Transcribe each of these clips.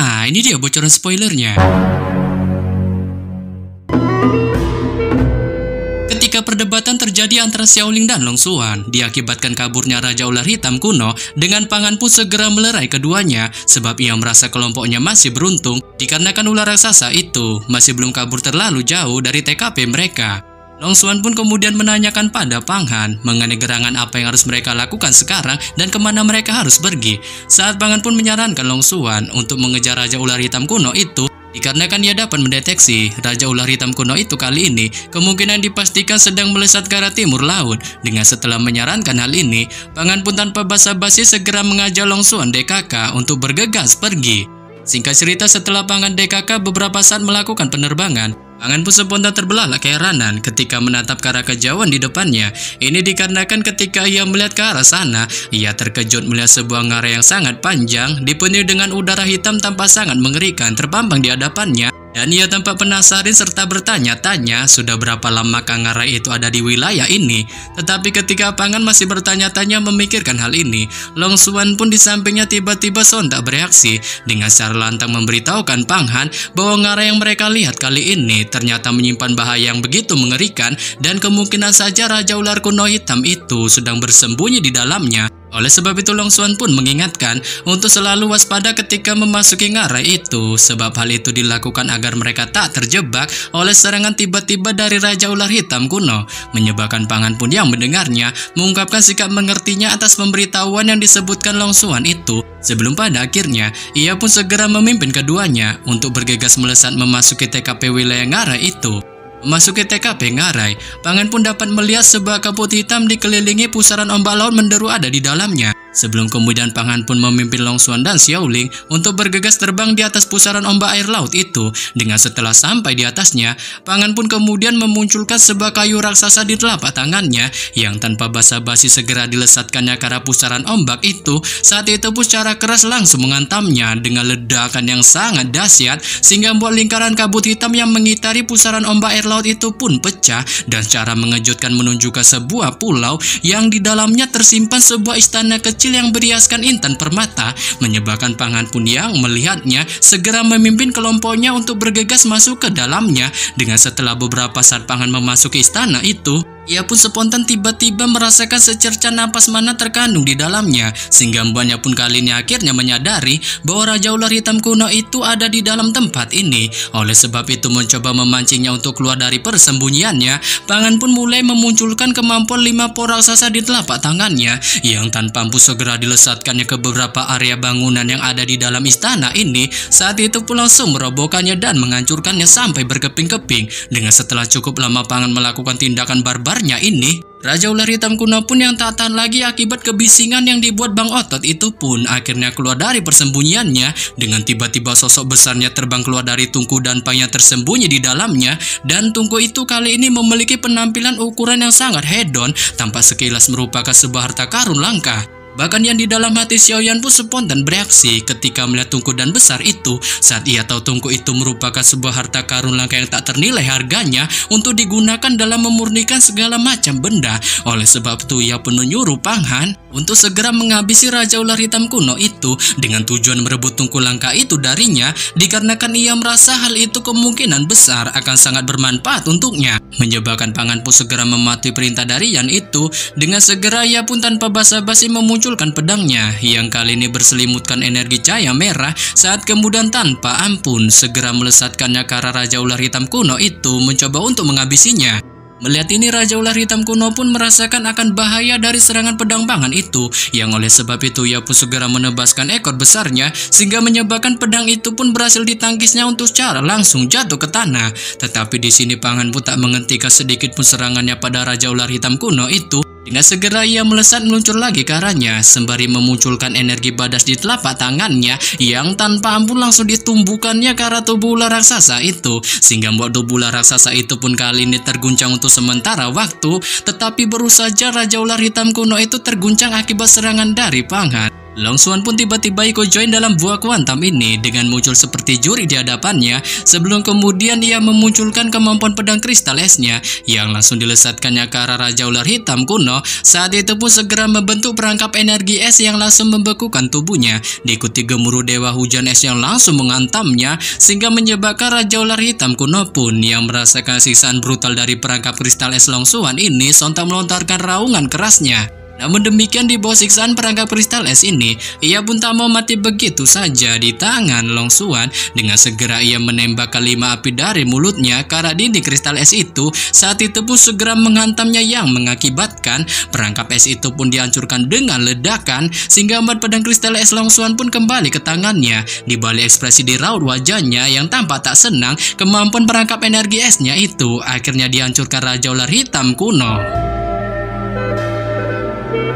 Nah, ini dia bocoran spoilernya. Ketika perdebatan terjadi antara Xiaoling dan Long Xuan, diakibatkan kaburnya Raja Ular Hitam kuno, dengan Pangan pun segera melerai keduanya, sebab ia merasa kelompoknya masih beruntung, dikarenakan ular raksasa itu masih belum kabur terlalu jauh dari TKP mereka. Long Xuan pun kemudian menanyakan pada Panghan mengenai gerangan apa yang harus mereka lakukan sekarang dan kemana mereka harus pergi. Saat Panghan pun menyarankan Long Xuan untuk mengejar Raja Ular Hitam kuno itu, dikarenakan ia dapat mendeteksi Raja Ular Hitam kuno itu kali ini kemungkinan dipastikan sedang melesat ke arah timur laut. Dengan setelah menyarankan hal ini, Panghan pun tanpa basa-basi segera mengajak Long Xuan DKK untuk bergegas pergi. Singkat cerita, setelah Panghan DKK beberapa saat melakukan penerbangan, Panghan pun spontan terbelalak keheranan ketika menatap ke arah kejauhan di depannya. Ini dikarenakan ketika ia melihat ke arah sana, ia terkejut melihat sebuah ngarai yang sangat panjang dipenuhi dengan udara hitam tampak sangat mengerikan terpampang di hadapannya. Dan ia tampak penasaran serta bertanya-tanya sudah berapa lama ngarai itu ada di wilayah ini. Tetapi ketika Panghan masih bertanya-tanya memikirkan hal ini, Long Xuan pun di sampingnya tiba-tiba sontak bereaksi dengan secara lantang memberitahukan Panghan bahwa ngarai yang mereka lihat kali ini ternyata menyimpan bahaya yang begitu mengerikan dan kemungkinan saja Raja Ular Kuno Hitam itu sedang bersembunyi di dalamnya. Oleh sebab itu Long Xuan pun mengingatkan untuk selalu waspada ketika memasuki ngarai itu, sebab hal itu dilakukan agar mereka tak terjebak oleh serangan tiba-tiba dari Raja Ular Hitam kuno. Menyebabkan Panghan pun yang mendengarnya mengungkapkan sikap mengertinya atas pemberitahuan yang disebutkan Long Xuan itu. Sebelum pada akhirnya ia pun segera memimpin keduanya untuk bergegas melesat memasuki TKP wilayah ngarai itu. Memasuki TKP ngarai, Panghan pun dapat melihat sebuah kabut hitam dikelilingi pusaran ombak laut menderu ada di dalamnya. Sebelum kemudian Panghan pun memimpin Long Xuan dan Xiaoling untuk bergegas terbang di atas pusaran ombak air laut itu. Dengan setelah sampai di atasnya, Panghan pun kemudian memunculkan sebuah kayu raksasa di telapak tangannya yang tanpa basa-basi segera dilesatkannya ke arah pusaran ombak itu. Saat itu pun secara keras langsung menghantamnya dengan ledakan yang sangat dahsyat sehingga membuat lingkaran kabut hitam yang mengitari pusaran ombak air laut itu pun pecah dan secara mengejutkan menunjukkan sebuah pulau yang di dalamnya tersimpan sebuah istana kecil yang berhiaskan intan permata. Menyebabkan Panghan pun yang melihatnya segera memimpin kelompoknya untuk bergegas masuk ke dalamnya. Dengan setelah beberapa saat Panghan memasuki istana itu, ia pun spontan tiba-tiba merasakan secerca napas mana terkandung di dalamnya, sehingga mbaknya pun kali ini akhirnya menyadari bahwa Raja Ular Hitam kuno itu ada di dalam tempat ini. Oleh sebab itu mencoba memancingnya untuk keluar dari persembunyiannya, Panghan pun mulai memunculkan kemampuan 5 por raksasa di telapak tangannya yang tanpa ampuh segera dilesatkannya ke beberapa area bangunan yang ada di dalam istana ini. Saat itu pun langsung merobohkannya dan menghancurkannya sampai berkeping-keping. Dengan setelah cukup lama Panghan melakukan tindakan barbarnya ini, Raja Ular Hitam kuno pun yang tak tahan lagi akibat kebisingan yang dibuat Bang Otot itu pun akhirnya keluar dari persembunyiannya. Dengan tiba-tiba sosok besarnya terbang keluar dari tungku dan Pang yang tersembunyi di dalamnya, dan tungku itu kali ini memiliki penampilan ukuran yang sangat hedon, tampak sekilas merupakan sebuah harta karun langka. Bahkan yang di dalam hati Xiaoyan pun spontan bereaksi ketika melihat tungku dan besar itu. Saat ia tahu tungku itu merupakan sebuah harta karun langka yang tak ternilai harganya untuk digunakan dalam memurnikan segala macam benda. Oleh sebab itu ia pun menyuruh Panghan untuk segera menghabisi Raja Ular Hitam kuno itu dengan tujuan merebut tungku langka itu darinya, dikarenakan ia merasa hal itu kemungkinan besar akan sangat bermanfaat untuknya. Menyebabkan Panghan pun segera mematuhi perintah dari Yan itu. Dengan segera ia pun tanpa basa-basi memunculkan pedangnya yang kali ini berselimutkan energi cahaya merah. Saat kemudian tanpa ampun segera melesatkannya ke arah Raja Ular Hitam kuno itu, mencoba untuk menghabisinya. Melihat ini Raja Ular Hitam kuno pun merasakan akan bahaya dari serangan pedang Panghan itu, yang oleh sebab itu ia pun segera menebaskan ekor besarnya sehingga menyebabkan pedang itu pun berhasil ditangkisnya untuk secara langsung jatuh ke tanah. Tetapi di sini Panghan pun tak menghentikan sedikit pun serangannya pada Raja Ular Hitam kuno itu. Dengan segera ia melesat meluncur lagi ke arahnya sembari memunculkan energi badas di telapak tangannya yang tanpa ampun langsung ditumbuhkannya ke arah tubuh ular raksasa itu, sehingga membuat tubuh ular raksasa itu pun kali ini terguncang untuk sementara waktu. Tetapi baru saja Raja Ular Hitam kuno itu terguncang akibat serangan dari Panghan, Long Xuan pun tiba-tiba ikut join dalam buah kuantum ini dengan muncul seperti juri di hadapannya sebelum kemudian ia memunculkan kemampuan pedang kristal esnya yang langsung dilesatkannya ke arah Raja Ular Hitam kuno. Saat itu pun segera membentuk perangkap energi es yang langsung membekukan tubuhnya, diikuti gemuruh dewa hujan es yang langsung menghantamnya sehingga menyebabkan Raja Ular Hitam kuno pun yang merasakan siksaan brutal dari perangkap kristal es Long Xuan ini sontak melontarkan raungan kerasnya. Namun demikian di bawah siksaan perangkap kristal es ini, ia pun tak mau mati begitu saja di tangan Long Xuan. Dengan segera ia menembak kelima api dari mulutnya ke arah dinding kristal es itu. Saat itu pun segera menghantamnya yang mengakibatkan perangkap es itu pun dihancurkan dengan ledakan sehingga empat pedang kristal es Long Xuan pun kembali ke tangannya. Di balik ekspresi di raut wajahnya yang tampak tak senang, kemampuan perangkap energi esnya itu akhirnya dihancurkan Raja Ular Hitam kuno.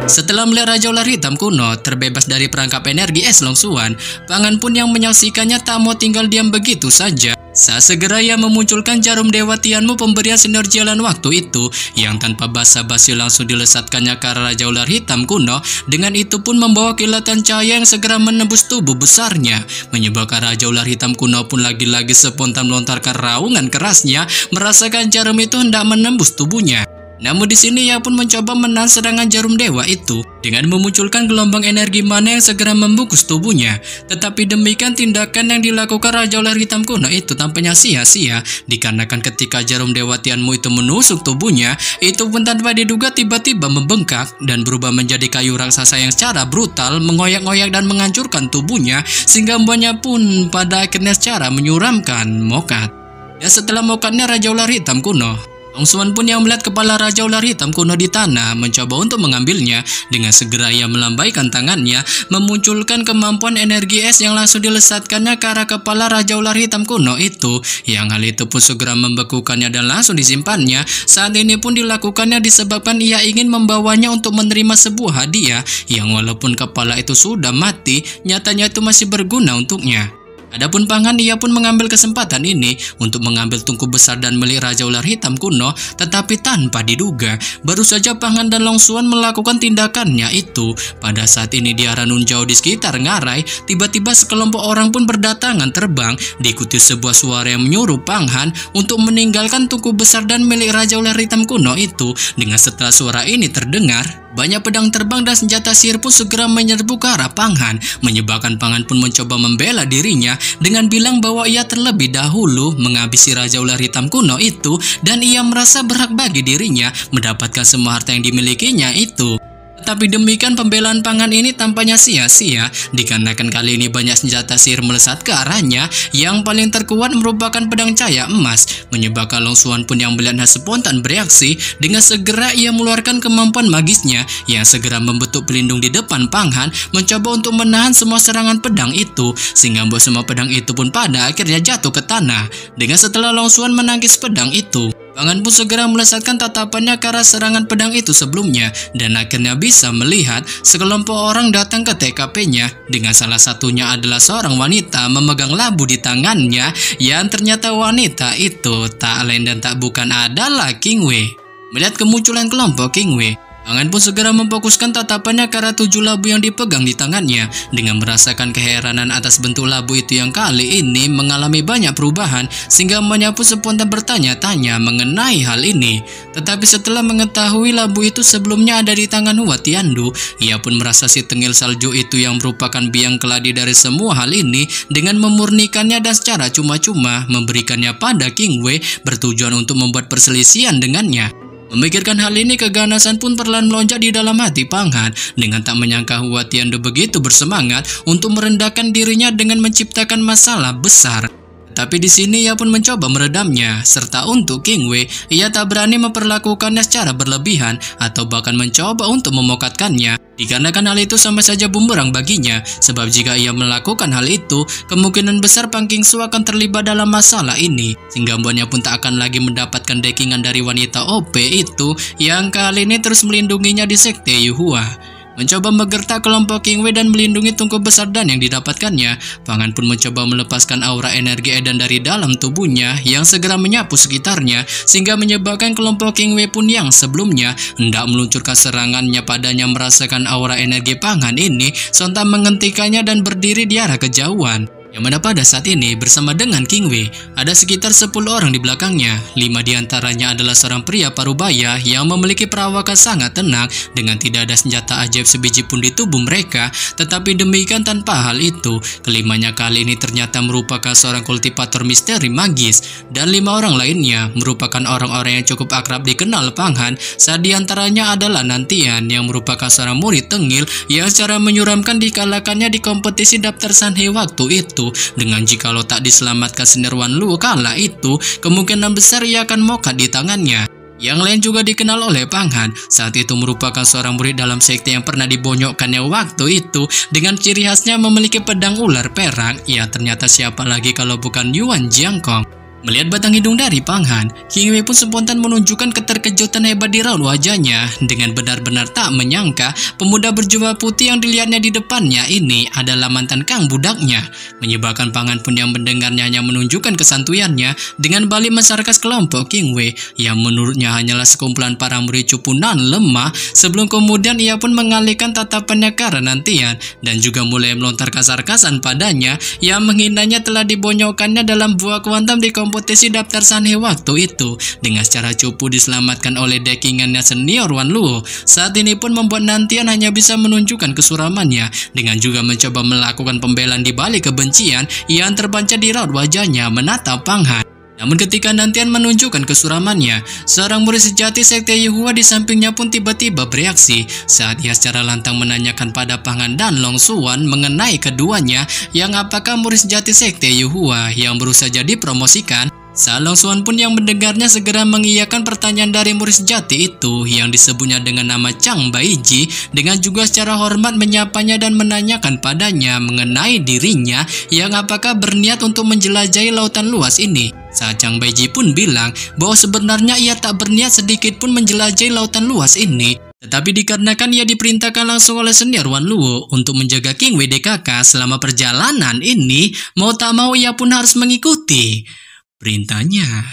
Setelah melihat Raja Ular Hitam kuno terbebas dari perangkap energi es Long Xuan, Pangan pun yang menyaksikannya tak mau tinggal diam begitu saja. Saat segera ia memunculkan jarum Dewa Tianmu pemberian sinergi jalan waktu itu yang tanpa basa-basi langsung dilesatkannya ke arah Raja Ular Hitam kuno. Dengan itu pun membawa kilatan cahaya yang segera menembus tubuh besarnya, menyebabkan Raja Ular Hitam kuno pun lagi-lagi spontan melontarkan raungan kerasnya merasakan jarum itu hendak menembus tubuhnya. Namun di sini ia pun mencoba menahan serangan jarum dewa itu dengan memunculkan gelombang energi mana yang segera membungkus tubuhnya. Tetapi demikian tindakan yang dilakukan Raja Ular Hitam kuno itu tampaknya sia-sia, dikarenakan ketika jarum Dewa Tianmu itu menusuk tubuhnya, itu pun tanpa diduga tiba-tiba membengkak dan berubah menjadi kayu raksasa yang secara brutal mengoyak-ngoyak dan menghancurkan tubuhnya sehingga mbaknya pun pada akhirnya secara menyuramkan mokat. Dan setelah mokatnya Raja Ular Hitam kuno, Long Xuan pun yang melihat kepala Raja Ular Hitam kuno di tanah mencoba untuk mengambilnya. Dengan segera ia melambaikan tangannya memunculkan kemampuan energi es yang langsung dilesatkannya ke arah kepala Raja Ular Hitam kuno itu, yang hal itu pun segera membekukannya dan langsung disimpannya. Saat ini pun dilakukannya disebabkan ia ingin membawanya untuk menerima sebuah hadiah yang walaupun kepala itu sudah mati, nyatanya itu masih berguna untuknya. Adapun Pangan ia pun mengambil kesempatan ini untuk mengambil tungku besar dan milik Raja Ular Hitam kuno, tetapi tanpa diduga baru saja Pangan dan Long Xuan melakukan tindakannya itu. Pada saat ini di arah nun jauh di sekitar ngarai, tiba-tiba sekelompok orang pun berdatangan terbang, diikuti sebuah suara yang menyuruh Pangan untuk meninggalkan tungku besar dan milik Raja Ular Hitam kuno itu. Dengan setelah suara ini terdengar, banyak pedang terbang dan senjata sihir pun segera menyerbu ke arah Pangan, menyebabkan Pangan pun mencoba membela dirinya dengan bilang bahwa ia terlebih dahulu menghabisi Raja Ular Hitam kuno itu dan ia merasa berhak bagi dirinya mendapatkan semua harta yang dimilikinya itu. Tapi demikian pembelaan Pangan ini tampaknya sia-sia, dikarenakan kali ini banyak senjata sihir melesat ke arahnya. Yang paling terkuat merupakan pedang cahaya emas, menyebabkan Long Xuan pun yang melihatnya spontan bereaksi. Dengan segera ia mengeluarkan kemampuan magisnya yang segera membentuk pelindung di depan Pangan, mencoba untuk menahan semua serangan pedang itu, sehingga membuat semua pedang itu pun pada akhirnya jatuh ke tanah. Dengan setelah Long Xuan menangkis pedang itu, Pangan pun segera melesatkan tatapannya ke arah serangan pedang itu sebelumnya dan akhirnya bisa melihat sekelompok orang datang ke TKP-nya. Dengan salah satunya adalah seorang wanita memegang labu di tangannya, yang ternyata wanita itu tak lain dan tak bukan adalah King Wei. Melihat kemunculan kelompok King Wei, Pangan pun segera memfokuskan tatapannya ke arah 7 labu yang dipegang di tangannya. Dengan merasakan keheranan atas bentuk labu itu yang kali ini mengalami banyak perubahan, sehingga emaknya pun spontan bertanya-tanya mengenai hal ini. Tetapi setelah mengetahui labu itu sebelumnya ada di tangan Hua Tiandu, ia pun merasa si tengil salju itu yang merupakan biang keladi dari semua hal ini dengan memurnikannya dan secara cuma-cuma memberikannya pada King Wei bertujuan untuk membuat perselisihan dengannya. Memikirkan hal ini, keganasan pun perlahan melonjak di dalam hati Pangan. Dengan tak menyangka Hua Tiandu begitu bersemangat untuk merendahkan dirinya dengan menciptakan masalah besar. Tapi di sini ia pun mencoba meredamnya, serta untuk King Wei, ia tak berani memperlakukannya secara berlebihan atau bahkan mencoba untuk memokatkannya. Dikarenakan hal itu sama saja bumerang baginya, sebab jika ia melakukan hal itu, kemungkinan besar Pang Qingsu akan terlibat dalam masalah ini, sehingga mbaknya pun tak akan lagi mendapatkan backingan dari wanita OP itu yang kali ini terus melindunginya di sekte Yuhua. mencoba menggertak kelompok King Wei dan melindungi tungku besar dan yang didapatkannya. Pangan pun mencoba melepaskan aura energi edan dari dalam tubuhnya yang segera menyapu sekitarnya, sehingga menyebabkan kelompok King Wei pun yang sebelumnya hendak meluncurkan serangannya padanya merasakan aura energi Pangan ini sontak menghentikannya dan berdiri di arah kejauhan. Yang mana pada saat ini bersama dengan King Wei ada sekitar 10 orang di belakangnya. 5 diantaranya adalah seorang pria parubaya yang memiliki perawakan sangat tenang dengan tidak ada senjata ajaib sebiji pun di tubuh mereka. Tetapi demikian tanpa hal itu, kelimanya kali ini ternyata merupakan seorang kultivator misteri magis, dan 5 orang lainnya merupakan orang-orang yang cukup akrab dikenal Panghan. Saat diantaranya adalah Nantian yang merupakan seorang murid tengil yang secara menyuramkan dikalahkannya di kompetisi daftar Sanhe waktu itu. Dengan jikalau tak diselamatkan senior Wan Luo kala itu, kemungkinan besar ia akan mokat di tangannya. Yang lain juga dikenal oleh Panghan. Saat itu merupakan seorang murid dalam sekte yang pernah dibonyokkannya waktu itu. Dengan ciri khasnya memiliki pedang ular perak. Ia ternyata siapa lagi kalau bukan Yuan Jiangkong. Melihat batang hidung dari Panghan, King Wei pun spontan menunjukkan keterkejutan hebat di raut wajahnya. Dengan benar-benar tak menyangka, pemuda berjubah putih yang dilihatnya di depannya ini adalah mantan kang budaknya. Menyebabkan Panghan pun yang mendengarnya hanya menunjukkan kesantuyannya dengan balik mensarkas kelompok King Wei yang menurutnya hanyalah sekumpulan para murid cupunan lemah. Sebelum kemudian ia pun mengalihkan tatapannya ke arah Nantian dan juga mulai melontarkan sarkasan padanya yang menghinanya telah dibonyokkannya dalam buah kuantum di kompetisi daftar Sanhe waktu itu. Dengan secara cupu diselamatkan oleh dekingannya senior Wan Luo. Saat ini pun membuat Nantian hanya bisa menunjukkan kesuramannya dengan juga mencoba melakukan pembelaan di balik kebencian yang terpancar di raut wajahnya menatap Panghan. Namun ketika Nantian menunjukkan kesuramannya, seorang murid sejati sekte Yuhua di sampingnya pun tiba-tiba bereaksi saat ia secara lantang menanyakan pada Panghan dan Long Xuan mengenai keduanya yang apakah murid sejati sekte Yuhua yang baru saja dipromosikan. Saat Long Xuan pun yang mendengarnya segera mengiyakan pertanyaan dari murid sejati itu yang disebutnya dengan nama Chang Baiji, dengan juga secara hormat menyapanya dan menanyakan padanya mengenai dirinya yang apakah berniat untuk menjelajahi lautan luas ini. Saat Chang Baiji pun bilang bahwa sebenarnya ia tak berniat sedikit pun menjelajahi lautan luas ini, tetapi dikarenakan ia diperintahkan langsung oleh senior Wan Luo untuk menjaga King Wei DKK selama perjalanan ini, mau tak mau ia pun harus mengikuti perintahnya.